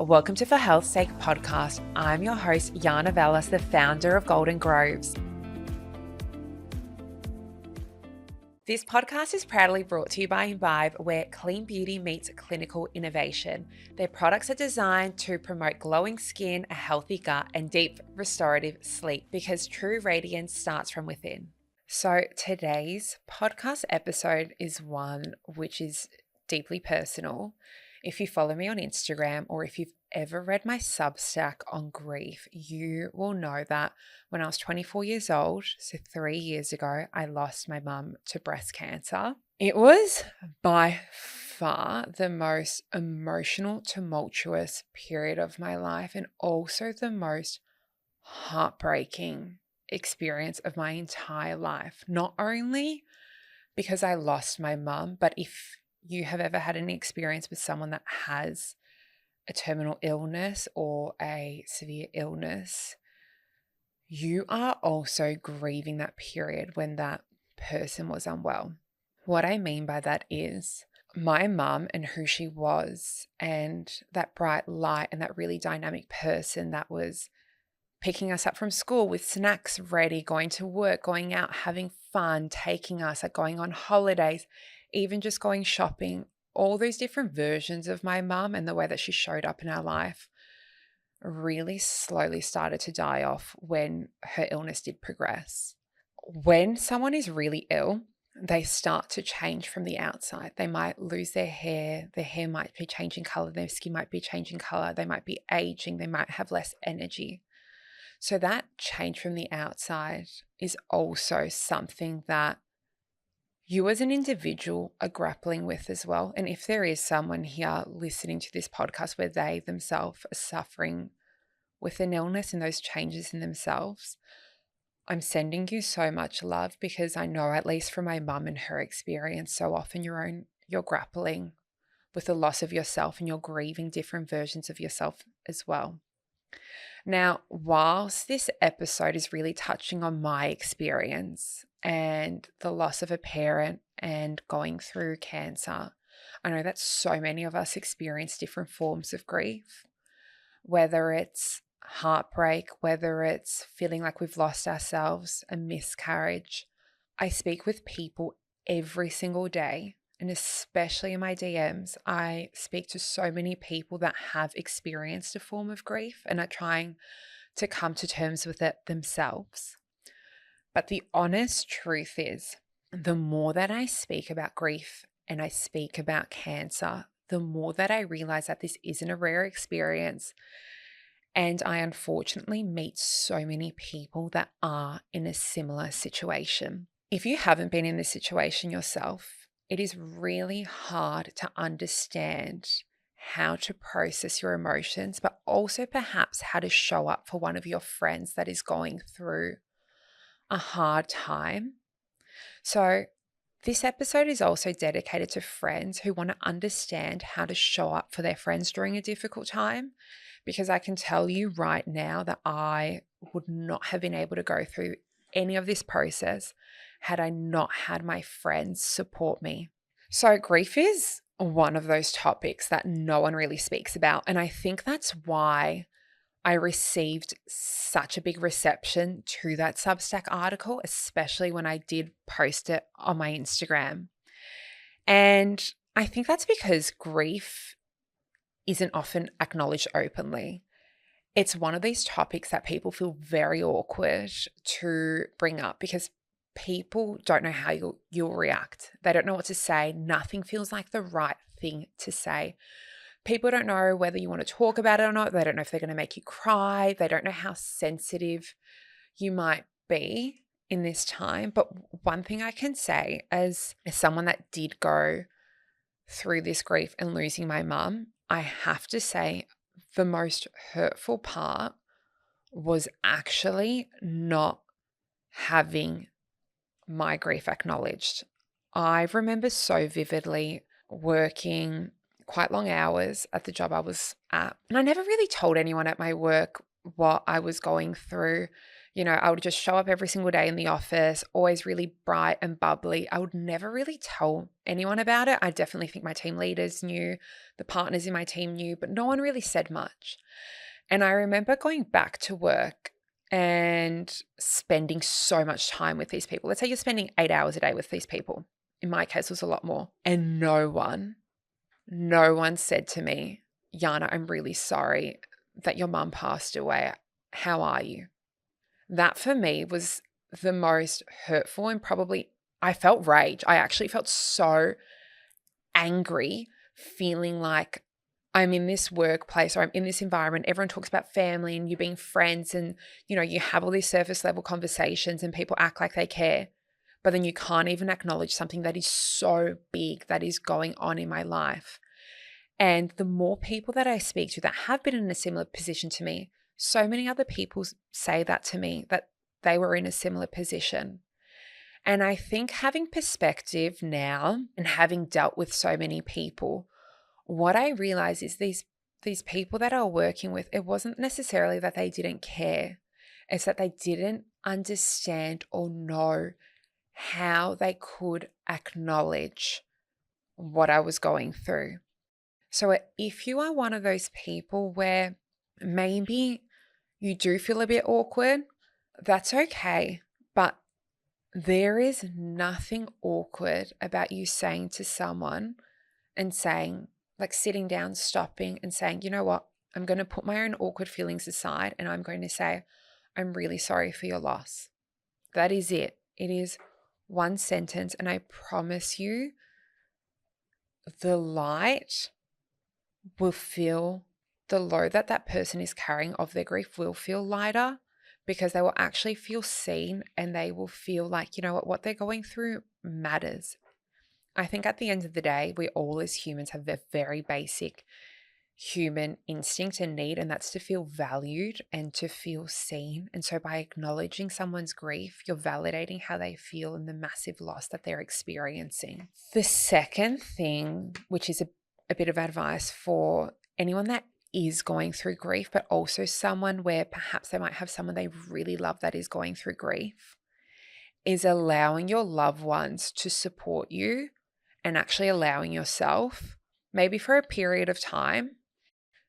Welcome to For Health's Sake podcast. I'm your host, Yianna, the founder of Golden Groves. This podcast is proudly brought to you by Imbibe, where clean beauty meets clinical innovation. Their products are designed to promote glowing skin, a healthy gut, and deep restorative sleep, because true radiance starts from within. So today's podcast episode is one which is deeply personal. If you follow me on Instagram, or if you've ever read my Substack on grief, you will know that when I was 24 years old, so 3 years ago, I lost my mum to breast cancer. It was by far the most emotional, tumultuous period of my life, and also the most heartbreaking experience of my entire life. Not only because I lost my mum, but if you have ever had any experience with someone that has a terminal illness or a severe illness, you are also grieving that period when that person was unwell. What I mean by that is my mum and who she was, and that bright light and that really dynamic person that was picking us up from school with snacks ready, going to work, going out, having fun, taking us, like going on holidays, even just going shopping. All those different versions of my mum and the way that she showed up in our life really slowly started to die off when her illness did progress. When someone is really ill, they start to change from the outside. They might lose their hair might be changing color, their skin might be changing color, they might be aging, they might have less energy. So that change from the outside is also something that you as an individual are grappling with as well. And if there is someone here listening to this podcast where they themselves are suffering with an illness and those changes in themselves, I'm sending you so much love, because I know, at least from my mum and her experience, so often you're grappling with the loss of yourself and you're grieving different versions of yourself as well. Now, whilst this episode is really touching on my experience and the loss of a parent and going through cancer, I know that so many of us experience different forms of grief, whether it's heartbreak, whether it's feeling like we've lost ourselves, a miscarriage. I speak with people every single day, and especially in my DMs, I speak to so many people that have experienced a form of grief and are trying to come to terms with it themselves. But the honest truth is, the more that I speak about grief and I speak about cancer, the more that I realize that this isn't a rare experience. And I unfortunately meet so many people that are in a similar situation. If you haven't been in this situation yourself, it is really hard to understand how to process your emotions, but also perhaps how to show up for one of your friends that is going through a hard time. So this episode is also dedicated to friends who want to understand how to show up for their friends during a difficult time, because I can tell you right now that I would not have been able to go through any of this process had I not had my friends support me. So grief is one of those topics that no one really speaks about. And I think that's why I received such a big reception to that Substack article, especially when I did post it on my Instagram. And I think that's because grief isn't often acknowledged openly. It's one of these topics that people feel very awkward to bring up, because people don't know how you'll react. They don't know what to say. Nothing feels like the right thing to say. People don't know whether you want to talk about it or not. They don't know if they're going to make you cry. They don't know how sensitive you might be in this time. But one thing I can say, as someone that did go through this grief and losing my mum, I have to say the most hurtful part was actually not having my grief acknowledged. I remember so vividly working quite long hours at the job I was at, and I never really told anyone at my work what I was going through. I would just show up every single day in the office, always really bright and bubbly. I would never really tell anyone about it. I definitely think my team leaders knew, the partners in my team knew, but no one really said much. And I remember going back to work and spending so much time with these people. Let's say you're spending 8 hours a day with these people. In my case, it was a lot more. And no one said to me, Yianna, I'm really sorry that your mum passed away. How are you? That for me was the most hurtful, and probably I felt rage. I actually felt so angry, feeling like I'm in this workplace or I'm in this environment. Everyone talks about family and you being friends, and you have all these surface level conversations and people act like they care. But then you can't even acknowledge something that is so big that is going on in my life. And the more people that I speak to that have been in a similar position to me, so many other people say that to me, that they were in a similar position. And I think having perspective now and having dealt with so many people, what I realize is these people that I was working with, it wasn't necessarily that they didn't care. It's that they didn't understand or know how they could acknowledge what I was going through. So if you are one of those people where maybe you do feel a bit awkward, that's okay. But there is nothing awkward about you saying to someone and saying, like sitting down, stopping and saying, you know what, I'm going to put my own awkward feelings aside and I'm going to say, I'm really sorry for your loss. That is it. It is one sentence. And I promise you, the light will feel, the load that that person is carrying of their grief will feel lighter, because they will actually feel seen and they will feel like, what they're going through matters. I think at the end of the day, we all as humans have a very basic human instinct and need, and that's to feel valued and to feel seen. And so by acknowledging someone's grief, you're validating how they feel and the massive loss that they're experiencing. The second thing, which is a bit of advice for anyone that is going through grief, but also someone where perhaps they might have someone they really love that is going through grief, is allowing your loved ones to support you and actually allowing yourself, maybe for a period of time,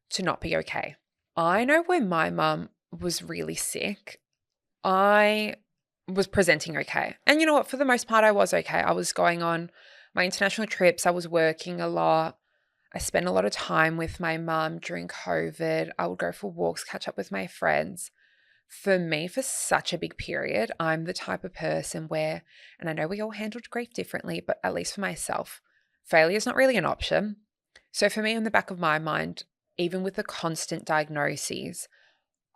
to not be okay. I know when my mum was really sick, I was presenting okay. And you know what? For the most part, I was okay. I was going on my international trips. I was working a lot. I spent a lot of time with my mum during COVID. I would go for walks, catch up with my friends. For me, for such a big period, I'm the type of person where, and I know we all handled grief differently, but at least for myself, failure is not really an option. So for me, in the back of my mind, even with the constant diagnoses,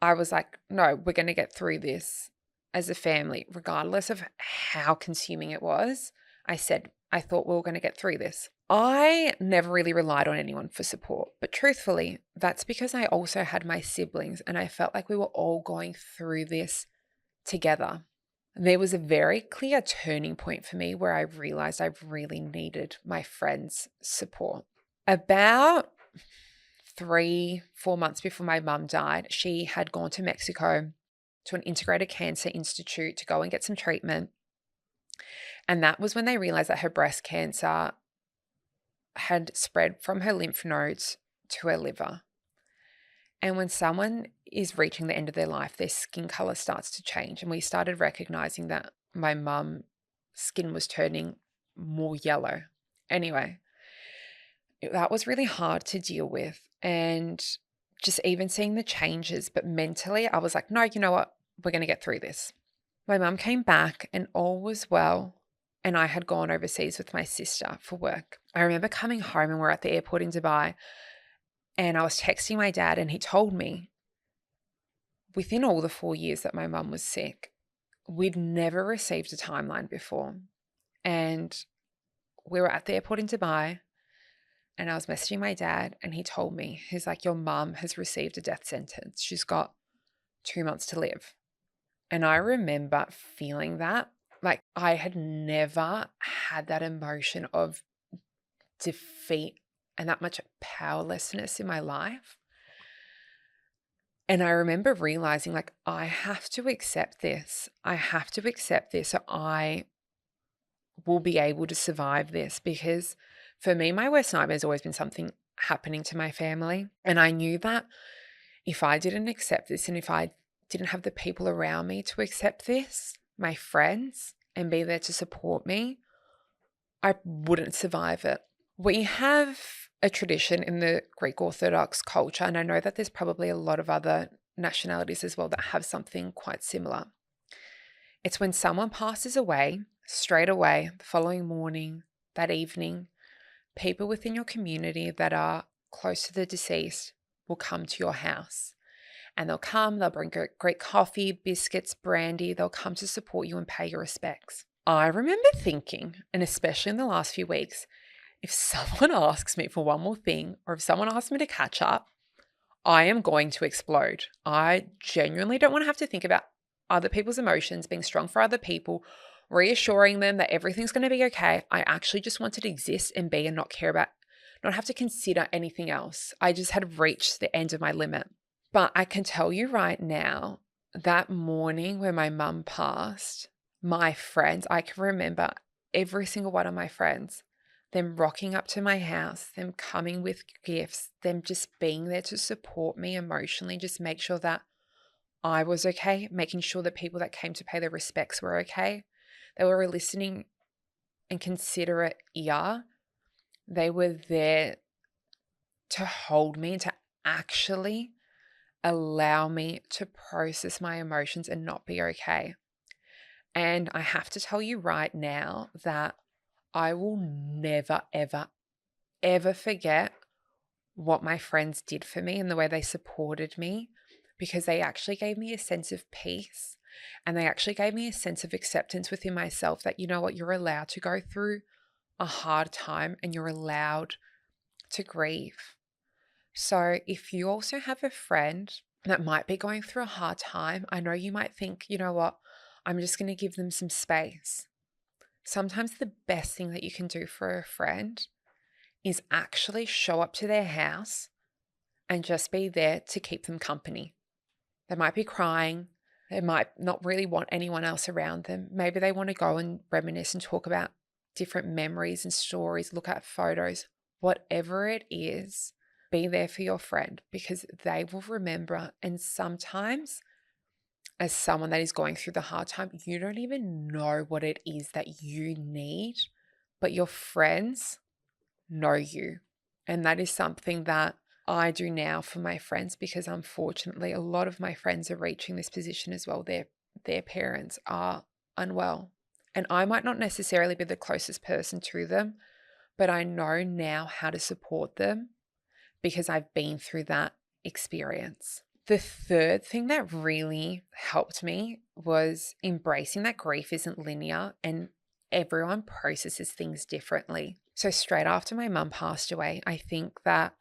I was like, no, we're going to get through this as a family, regardless of how consuming it was. I said, I thought we were going to get through this. I never really relied on anyone for support, but truthfully, that's because I also had my siblings and I felt like we were all going through this together. There was a very clear turning point for me where I realized I really needed my friends' support. About 3-4 months before my mum died, she had gone to Mexico to an integrated cancer institute to go and get some treatment. And that was when they realized that her breast cancer had spread from her lymph nodes to her liver. And when someone is reaching the end of their life, their skin color starts to change. And we started recognizing that my mum's skin was turning more yellow. Anyway, that was really hard to deal with. And just even seeing the changes, but mentally I was like, no, you know what? We're going to get through this. My mum came back and all was well. And I had gone overseas with my sister for work. I remember coming home and we're at the airport in Dubai and I was texting my dad and he told me within all the 4 years that my mum was sick, we'd never received a timeline before. And we were at the airport in Dubai and I was messaging my dad and he told me, he's like, your mum has received a death sentence. She's got 2 months to live. And I remember feeling that. Like I had never had that emotion of defeat and that much powerlessness in my life. And I remember realizing, like, I have to accept this. I have to accept this so I will be able to survive this, because for me, my worst nightmare has always been something happening to my family. And I knew that if I didn't accept this and if I didn't have the people around me to accept this, my friends, and be there to support me, I wouldn't survive it. We have a tradition in the Greek Orthodox culture, and I know that there's probably a lot of other nationalities as well that have something quite similar. It's when someone passes away, straight away, the following morning, that evening, people within your community that are close to the deceased will come to your house. And they'll bring great coffee, biscuits, brandy. They'll come to support you and pay your respects. I remember thinking, and especially in the last few weeks, if someone asks me for one more thing, or if someone asks me to catch up, I am going to explode. I genuinely don't want to have to think about other people's emotions, being strong for other people, reassuring them that everything's going to be okay. I actually just wanted to exist and be and not care about, not have to consider anything else. I just had reached the end of my limit. But I can tell you right now, that morning when my mum passed, my friends, I can remember every single one of my friends, them rocking up to my house, them coming with gifts, them just being there to support me emotionally, just make sure that I was okay, making sure the people that came to pay their respects were okay. They were a listening and considerate ear. They were there to hold me and to actually allow me to process my emotions and not be okay. And I have to tell you right now that I will never, ever, ever forget what my friends did for me and the way they supported me, because they actually gave me a sense of peace, and they actually gave me a sense of acceptance within myself that, you know what, you're allowed to go through a hard time and you're allowed to grieve. So if you also have a friend that might be going through a hard time, I know you might think, you know what, I'm just going to give them some space. Sometimes the best thing that you can do for a friend is actually show up to their house and just be there to keep them company. They might be crying. They might not really want anyone else around them. Maybe they want to go and reminisce and talk about different memories and stories, look at photos, whatever it is. Be there for your friend, because they will remember. And sometimes, as someone that is going through the hard time, you don't even know what it is that you need, but your friends know you. And that is something that I do now for my friends, because unfortunately, a lot of my friends are reaching this position as well. Their parents are unwell. And I might not necessarily be the closest person to them, but I know now how to support them because I've been through that experience. The third thing that really helped me was embracing that grief isn't linear and everyone processes things differently. So straight after my mum passed away, I think that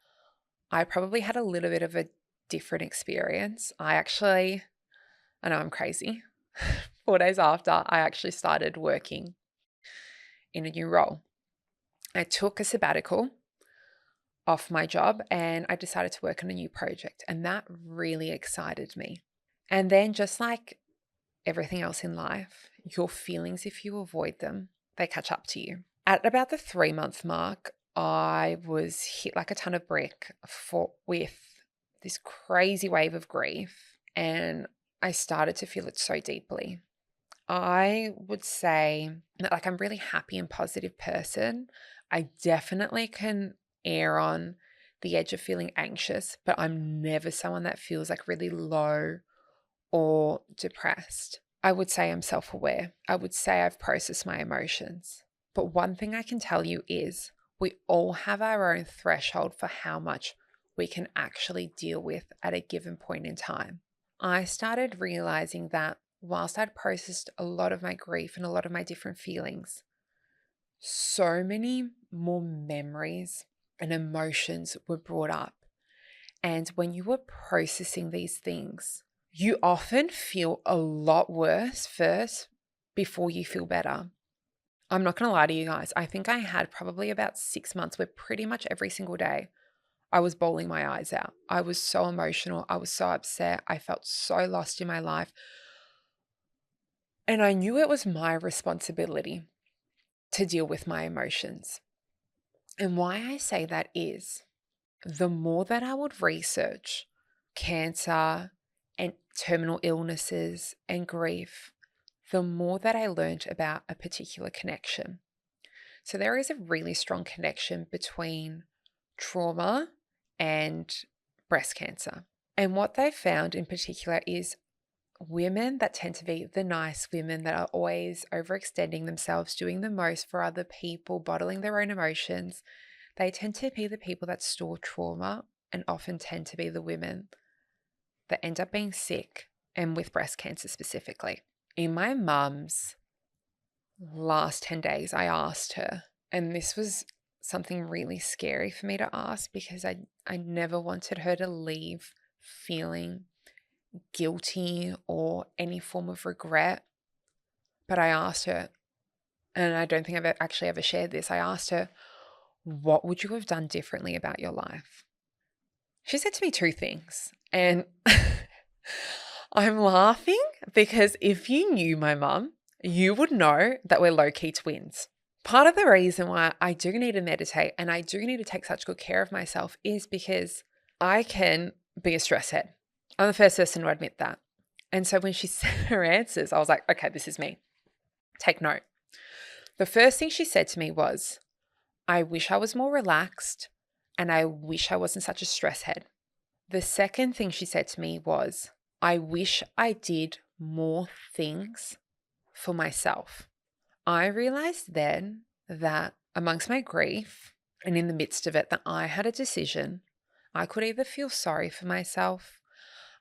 I probably had a little bit of a different experience. I know I'm crazy. 4 days after, I actually started working in a new role. I took a sabbatical off my job and I decided to work on a new project, and that really excited me. And then, just like everything else in life, your feelings, if you avoid them, they catch up to you. At about the 3-month mark, I was hit like a ton of brick with this crazy wave of grief, and I started to feel it so deeply. I would say that, like, I'm a really happy and positive person. I definitely can err on the edge of feeling anxious, but I'm never someone that feels like really low or depressed. I would say I'm self-aware. I would say I've processed my emotions. But one thing I can tell you is we all have our own threshold for how much we can actually deal with at a given point in time. I started realizing that whilst I'd processed a lot of my grief and a lot of my different feelings, so many more memories and emotions were brought up. And when you were processing these things, you often feel a lot worse first before you feel better. I'm not going to lie to you guys. I think I had probably about 6 months where pretty much every single day I was bawling my eyes out. I was so emotional. I was so upset. I felt so lost in my life. And I knew it was my responsibility to deal with my emotions. And why I say that is the more that I would research cancer and terminal illnesses and grief, the more that I learned about a particular connection. So there is a really strong connection between trauma and breast cancer. And what they found in particular is women that tend to be the nice women that are always overextending themselves, doing the most for other people, bottling their own emotions, they tend to be the people that store trauma and often tend to be the women that end up being sick and with breast cancer specifically. In my mum's last 10 days, I asked her, and this was something really scary for me to ask because I never wanted her to leave feeling guilty or any form of regret. But I asked her, and I don't think I've actually ever shared this. I asked her, what would you have done differently about your life? She said to me two things. And I'm laughing because if you knew my mum, you would know that we're low-key twins. Part of the reason why I do need to meditate and I do need to take such good care of myself is because I can be a stress head. I'm the first person to admit that. And so when she said her answers, I was like, okay, this is me. Take note. The first thing she said to me was, I wish I was more relaxed and I wish I wasn't such a stress head. The second thing she said to me was, I wish I did more things for myself. I realized then that amongst my grief and in the midst of it, that I had a decision. I could either feel sorry for myself.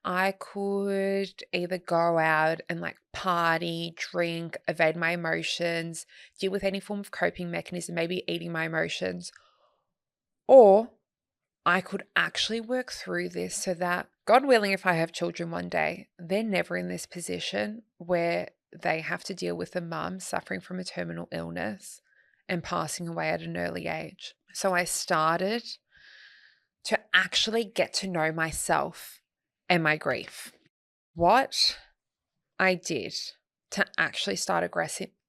I could either go out and like party, drink, evade my emotions, deal with any form of coping mechanism, maybe eating my emotions, or I could actually work through this so that, God willing, if I have children one day, they're never in this position where they have to deal with a mum suffering from a terminal illness and passing away at an early age. So I started to actually get to know myself and my grief. What I did to actually start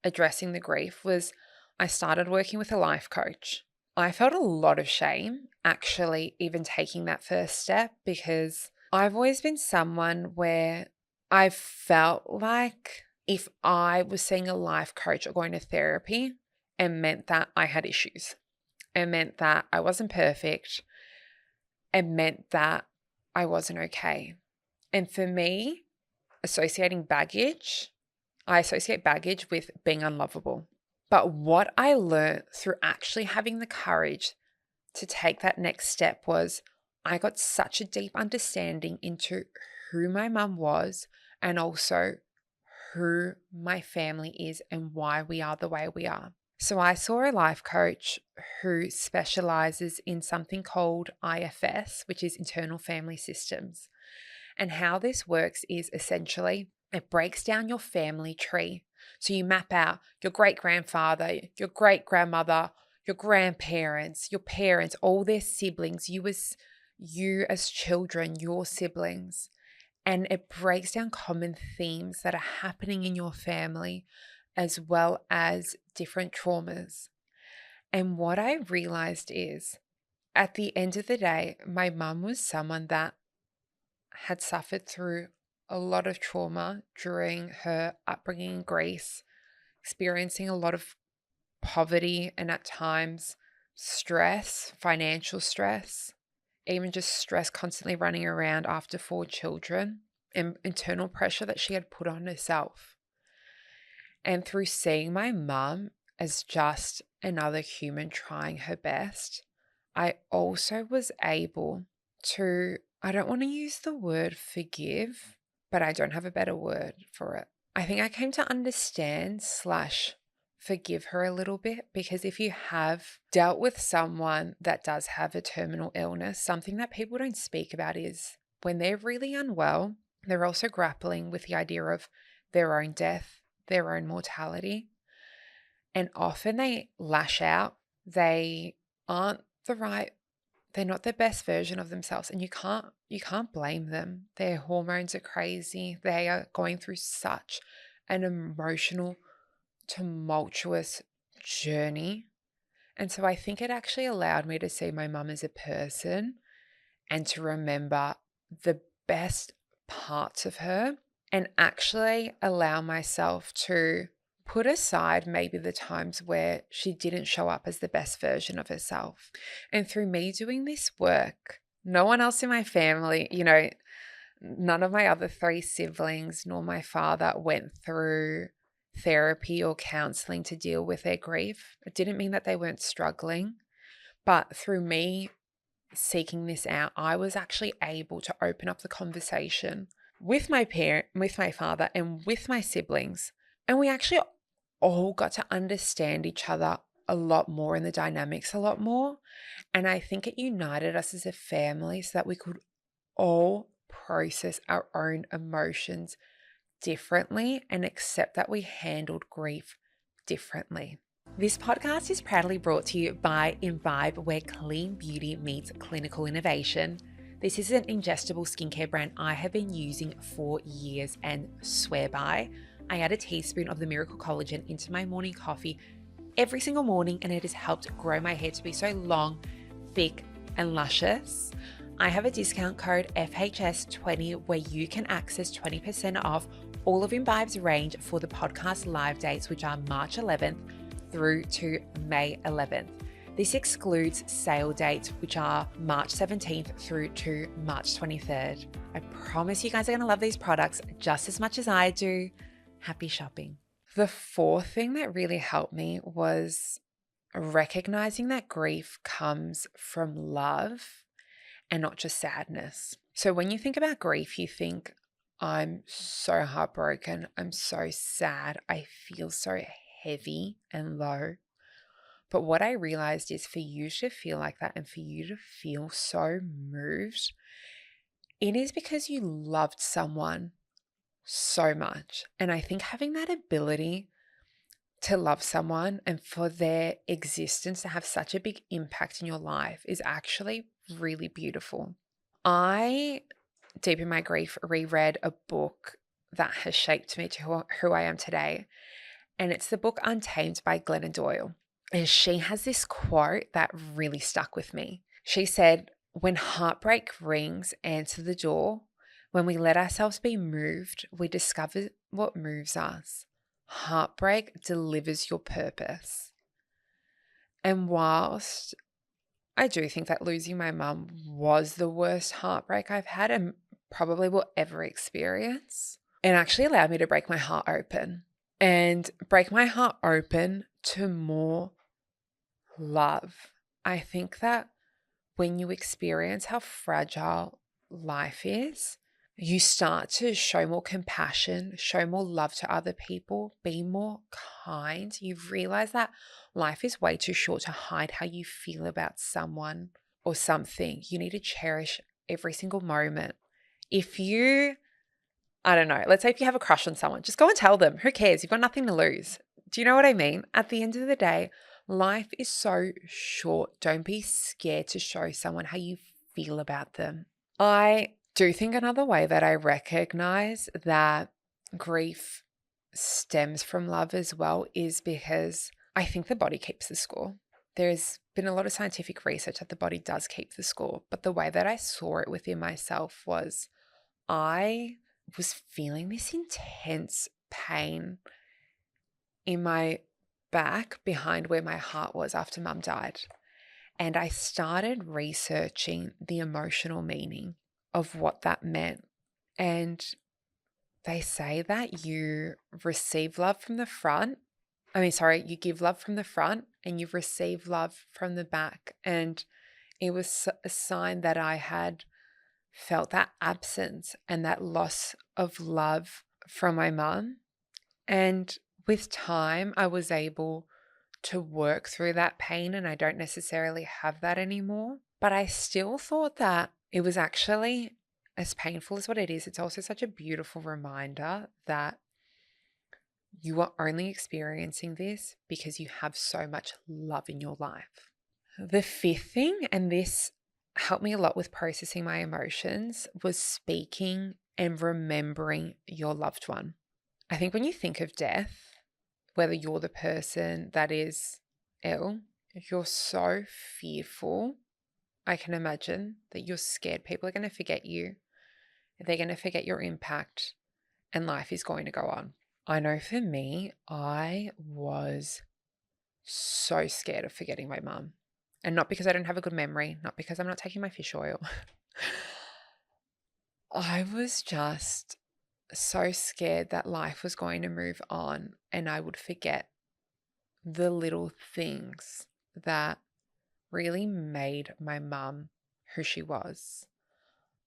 addressing the grief was I started working with a life coach. I felt a lot of shame actually even taking that first step because I've always been someone where I felt like if I was seeing a life coach or going to therapy, it meant that I had issues. It meant that I wasn't perfect. It meant that I wasn't okay. And for me, I associate baggage with being unlovable. But what I learned through actually having the courage to take that next step was I got such a deep understanding into who my mum was and also who my family is and why we are the way we are. So I saw a life coach who specializes in something called IFS, which is internal family systems. And how this works is essentially it breaks down your family tree. So you map out your great grandfather, your great grandmother, your grandparents, your parents, all their siblings, you as children, your siblings. And it breaks down common themes that are happening in your family as well as different traumas. And what I realized is at the end of the day, my mum was someone that had suffered through a lot of trauma during her upbringing in Greece, experiencing a lot of poverty and at times stress, financial stress, even just stress constantly running around after 4 children and internal pressure that she had put on herself. And through seeing my mum as just another human trying her best, I also was able to, I don't want to use the word forgive, but I don't have a better word for it. I think I came to understand / forgive her a little bit because if you have dealt with someone that does have a terminal illness, something that people don't speak about is when they're really unwell, they're also grappling with the idea of their own death, their own mortality. And often they lash out. They aren't the right they're not the best version of themselves, and you can't blame them. Their hormones are crazy. They are going through such an emotional, tumultuous journey. And so I think it actually allowed me to see my mum as a person and to remember the best parts of her, and actually allow myself to put aside maybe the times where she didn't show up as the best version of herself. And through me doing this work, no one else in my family, none of my other three siblings nor my father went through therapy or counseling to deal with their grief. It didn't mean that they weren't struggling, but through me seeking this out, I was actually able to open up the conversation with my father, and with my siblings. And we actually all got to understand each other a lot more, and the dynamics a lot more. And I think it united us as a family so that we could all process our own emotions differently and accept that we handled grief differently. This podcast is proudly brought to you by Imbibe, where clean beauty meets clinical innovation. This is an ingestible skincare brand I have been using for years and swear by. I add a teaspoon of the Miracle Collagen into my morning coffee every single morning, and it has helped grow my hair to be so long, thick, and luscious. I have a discount code FHS20 where you can access 20% off all of Imbibe's range for the podcast live dates, which are March 11th through to May 11th. This excludes sale dates, which are March 17th through to March 23rd. I promise you guys are going to love these products just as much as I do. Happy shopping. The fourth thing that really helped me was recognizing that grief comes from love and not just sadness. So when you think about grief, you think, I'm so heartbroken. I'm so sad. I feel so heavy and low. But what I realized is, for you to feel like that and for you to feel so moved, it is because you loved someone so much. And I think having that ability to love someone and for their existence to have such a big impact in your life is actually really beautiful. I, deep in my grief, reread a book that has shaped me to who I am today. And it's the book Untamed by Glennon Doyle. And she has this quote that really stuck with me. She said, "When heartbreak rings, answer the door. When we let ourselves be moved, we discover what moves us. Heartbreak delivers your purpose." And whilst I do think that losing my mum was the worst heartbreak I've had and probably will ever experience, it actually allowed me to break my heart open to more love. I think that when you experience how fragile life is, you start to show more compassion, show more love to other people, be more kind. You realize that life is way too short to hide how you feel about someone or something. You need to cherish every single moment. If you, I don't know, let's say if you have a crush on someone, just go and tell them. Who cares? You've got nothing to lose. Do you know what I mean? At the end of the day, life is so short. Don't be scared to show someone how you feel about them. I do think another way that I recognize that grief stems from love as well is because I think the body keeps the score. There's been a lot of scientific research that the body does keep the score, but the way that I saw it within myself was I was feeling this intense pain in my back behind where my heart was after mum died. And I started researching the emotional meaning of what that meant. And they say that you receive love from the front. You give love from the front and you receive love from the back. And it was a sign that I had felt that absence and that loss of love from my mum. And with time, I was able to work through that pain, and I don't necessarily have that anymore. But I still thought that it was actually, as painful as what it is, it's also such a beautiful reminder that you are only experiencing this because you have so much love in your life. The fifth thing, and this helped me a lot with processing my emotions was speaking and remembering your loved one. I think when you think of death, whether you're the person that is ill, you're so fearful. I can imagine that you're scared people are going to forget you. They're going to forget your impact and life is going to go on. I know for me, I was so scared of forgetting my mum. And not because I don't have a good memory, not because I'm not taking my fish oil. I was just so scared that life was going to move on and I would forget the little things that really made my mum who she was.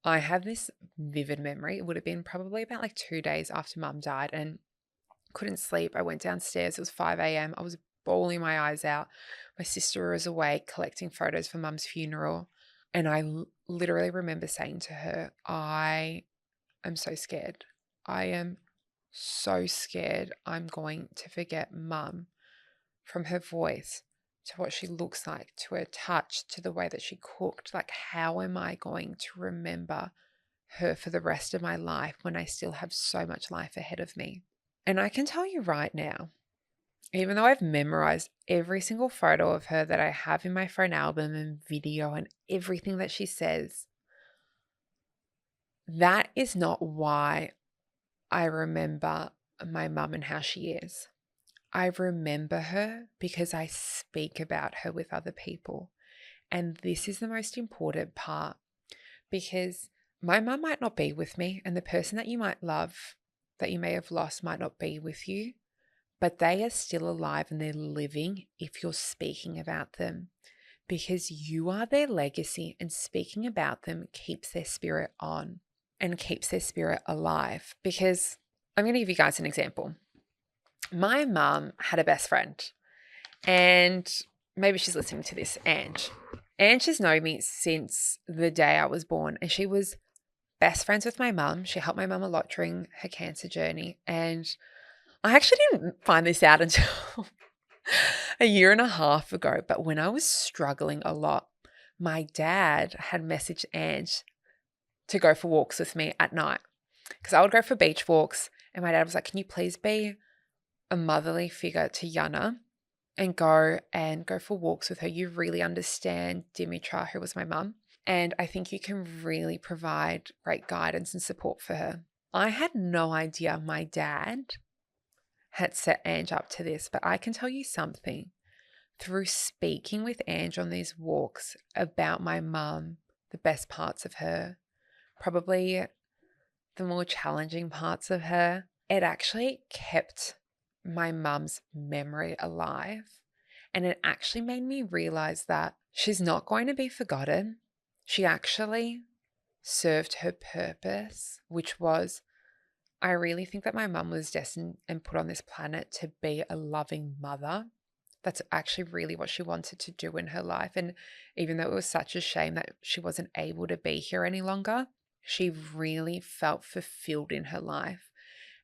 I have this vivid memory. It would have been probably about like 2 days after mum died and couldn't sleep. I went downstairs. It was 5 a.m. I was bawling my eyes out. My sister was awake collecting photos for mum's funeral. And I literally remember saying to her, I am so scared. I am so scared I'm going to forget mum, from her voice to what she looks like, to her touch, to the way that she cooked. Like, how am I going to remember her for the rest of my life when I still have so much life ahead of me? And I can tell you right now, even though I've memorized every single photo of her that I have in my phone album and video and everything that she says, that is not why I remember my mum and how she is. I remember her because I speak about her with other people. And this is the most important part, because my mum might not be with me, and the person that you might love that you may have lost might not be with you, but they are still alive and they're living if you're speaking about them, because you are their legacy, and speaking about them keeps their spirit on and keeps their spirit alive. Because I'm going to give you guys an example. My mum had a best friend, and maybe she's listening to this, Ange. Ange has known me since the day I was born, and she was best friends with my mum. She helped my mum a lot during her cancer journey, and I actually didn't find this out until a year and a half ago. But when I was struggling a lot, my dad had messaged Ange to go for walks with me at night, because I would go for beach walks, and my dad was like, can you please be a motherly figure to Yianna and go for walks with her? You really understand Dimitra, who was my mum, and I think you can really provide great guidance and support for her. I had no idea my dad had set Ange up to this, but I can tell you something. Through speaking with Ange on these walks about my mum, the best parts of her, probably the more challenging parts of her, it actually kept my mum's memory alive. And it actually made me realize that she's not going to be forgotten. She actually served her purpose, which was, I really think that my mum was destined and put on this planet to be a loving mother. That's actually really what she wanted to do in her life. And even though it was such a shame that she wasn't able to be here any longer, she really felt fulfilled in her life.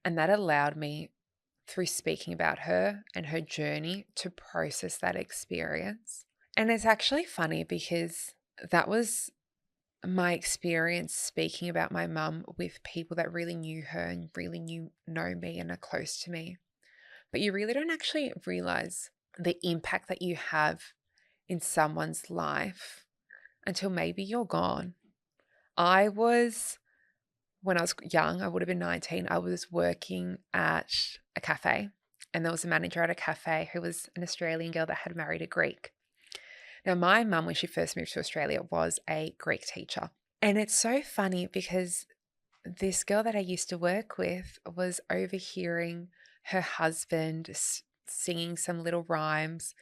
And that allowed me, through speaking about her and her journey, to process that experience. And it's actually funny because that was my experience speaking about my mum with people that really knew her and really know me and are close to me. But you really don't actually realize the impact that you have in someone's life until maybe you're gone. When I was young, I would have been 19, I was working at a cafe, and there was a manager at a cafe who was an Australian girl that had married a Greek. Now, my mum, when she first moved to Australia, was a Greek teacher. And it's so funny because this girl that I used to work with was overhearing her husband singing some little rhymes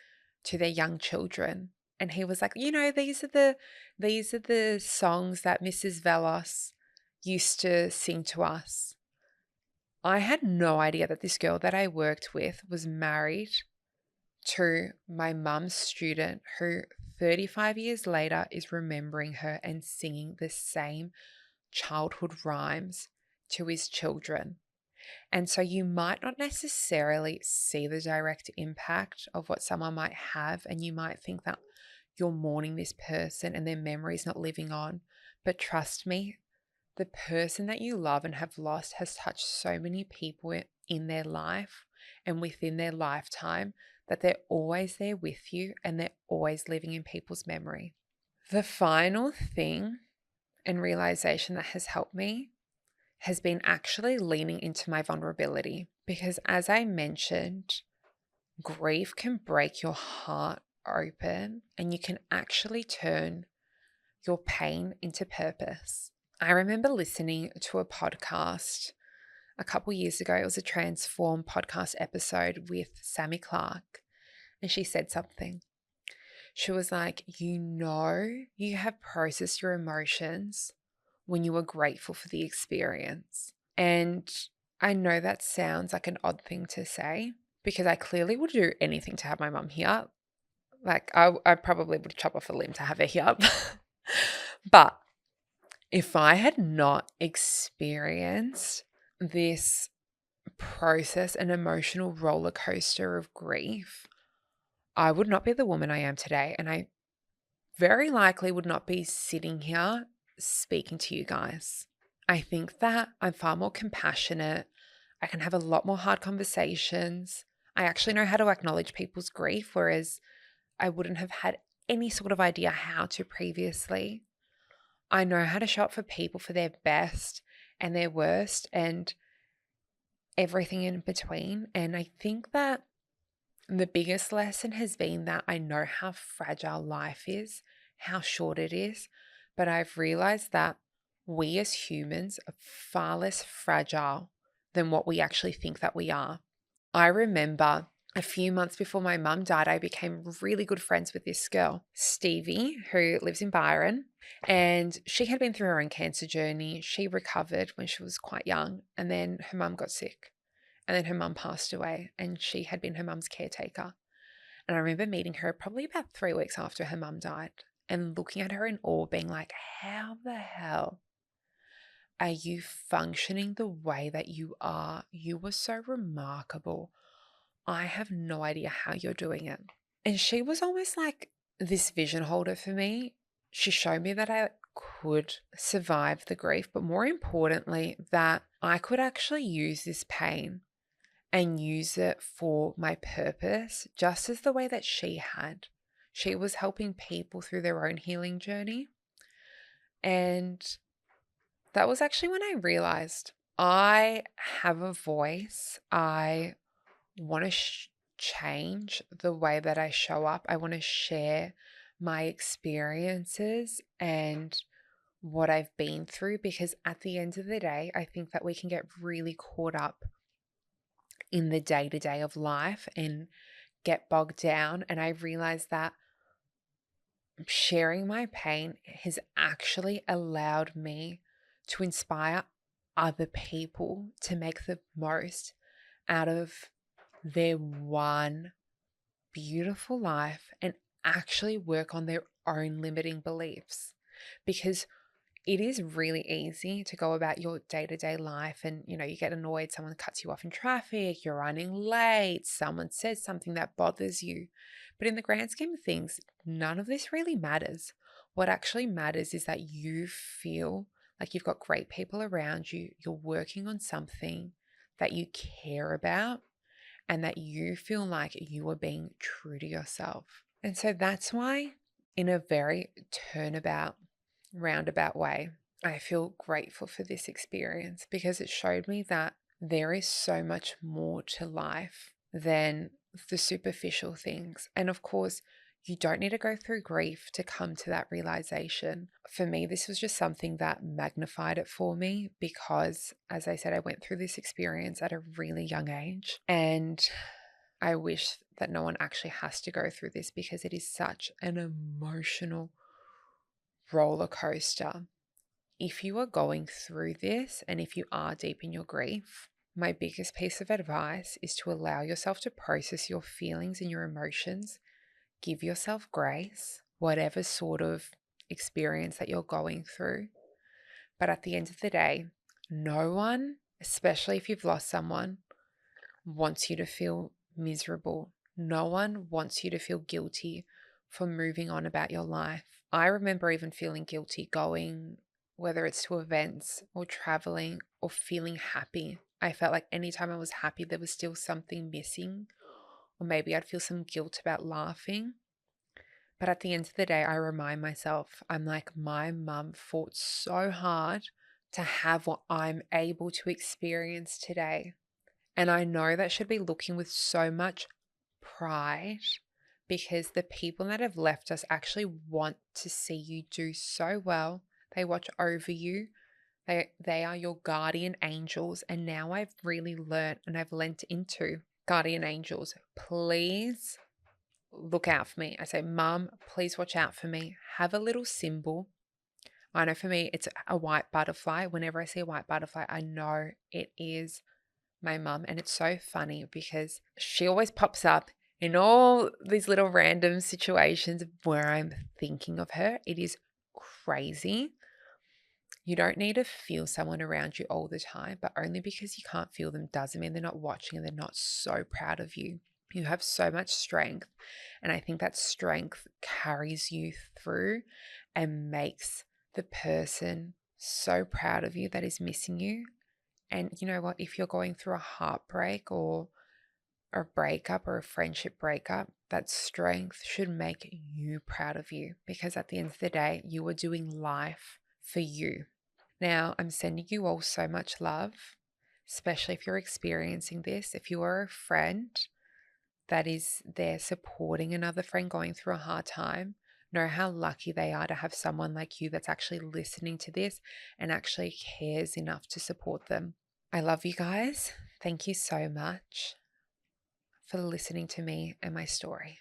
to their young children. And he was like, these are the songs that Mrs. Velos used to sing to us. I had no idea that this girl that I worked with was married to my mum's student, who 35 years later is remembering her and singing the same childhood rhymes to his children. And so you might not necessarily see the direct impact of what someone might have, and you might think that you're mourning this person and their memory is not living on. But trust me, the person that you love and have lost has touched so many people in their life and within their lifetime that they're always there with you and they're always living in people's memory. The final thing and realization that has helped me has been actually leaning into my vulnerability, because as I mentioned, grief can break your heart open and you can actually turn your pain into purpose. I remember listening to a podcast a couple years ago. It was a Transform podcast episode with Sammy Clark, and she said something. She was like, you have processed your emotions when you were grateful for the experience. And I know that sounds like an odd thing to say, because I clearly would do anything to have my mum here. Like, I probably would chop off a limb to have her here. But if I had not experienced this process and emotional roller coaster of grief, I would not be the woman I am today. And I very likely would not be sitting here speaking to you guys. I think that I'm far more compassionate. I can have a lot more hard conversations. I actually know how to acknowledge people's grief, whereas I wouldn't have had any sort of idea how to previously. I know how to show up for people for their best and their worst and everything in between. And I think that the biggest lesson has been that I know how fragile life is, how short it is, but I've realized that we as humans are far less fragile than what we actually think that we are. I remember a few months before my mum died, I became really good friends with this girl, Stevie, who lives in Byron. And she had been through her own cancer journey. She recovered when she was quite young, and then her mum got sick. And then her mum passed away, and she had been her mum's caretaker. And I remember meeting her probably about 3 weeks after her mum died and looking at her in awe, being like, how the hell are you functioning the way that you are? You were so remarkable. I have no idea how you're doing it. And she was almost like this vision holder for me. She showed me that I could survive the grief, but more importantly, that I could actually use this pain and use it for my purpose, just as the way that she had. She was helping people through their own healing journey. And that was actually when I realized I have a voice. I want to change the way that I show up. I want to share my experiences and what I've been through, because at the end of the day, I think that we can get really caught up in the day-to-day of life and get bogged down. And I realized that sharing my pain has actually allowed me to inspire other people to make the most out of their one beautiful life and actually work on their own limiting beliefs. Because it is really easy to go about your day-to-day life and, you get annoyed, someone cuts you off in traffic, you're running late, someone says something that bothers you. But in the grand scheme of things, none of this really matters. What actually matters is that you feel like you've got great people around you, you're working on something that you care about, and that you feel like you are being true to yourself. And so that's why, in a very roundabout way, I feel grateful for this experience, because it showed me that there is so much more to life than the superficial things. And of course, you don't need to go through grief to come to that realization. For me, this was just something that magnified it for me because, as I said, I went through this experience at a really young age. And I wish that no one actually has to go through this, because it is such an emotional roller coaster. If you are going through this and if you are deep in your grief, my biggest piece of advice is to allow yourself to process your feelings and your emotions. Give yourself grace, whatever sort of experience that you're going through. But at the end of the day, no one, especially if you've lost someone, wants you to feel miserable. No one wants you to feel guilty for moving on about your life. I remember even feeling guilty going, whether it's to events or traveling or feeling happy. I felt like anytime I was happy, there was still something missing, or maybe I'd feel some guilt about laughing. But at the end of the day, I remind myself, I'm like, my mum fought so hard to have what I'm able to experience today. And I know that should be looking with so much pride because the people that have left us actually want to see you do so well. They watch over you. They are your guardian angels. And now I've really learned and I've lent into guardian angels. Please look out for me. I say, Mum, please watch out for me. Have a little symbol. I know for me, it's a white butterfly. Whenever I see a white butterfly, I know it is my mum. And it's so funny because she always pops up in all these little random situations where I'm thinking of her. It is crazy. You don't need to feel someone around you all the time, but only because you can't feel them doesn't mean they're not watching and they're not so proud of you. You have so much strength. And I think that strength carries you through and makes the person so proud of you that is missing you. And you know what? If you're going through a heartbreak or a breakup or a friendship breakup, that strength should make you proud of you because at the end of the day, you are doing life for you. Now, I'm sending you all so much love, especially if you're experiencing this. If you are a friend that is there supporting another friend going through a hard time, know how lucky they are to have someone like you that's actually listening to this and actually cares enough to support them. I love you guys. Thank you so much for listening to me and my story.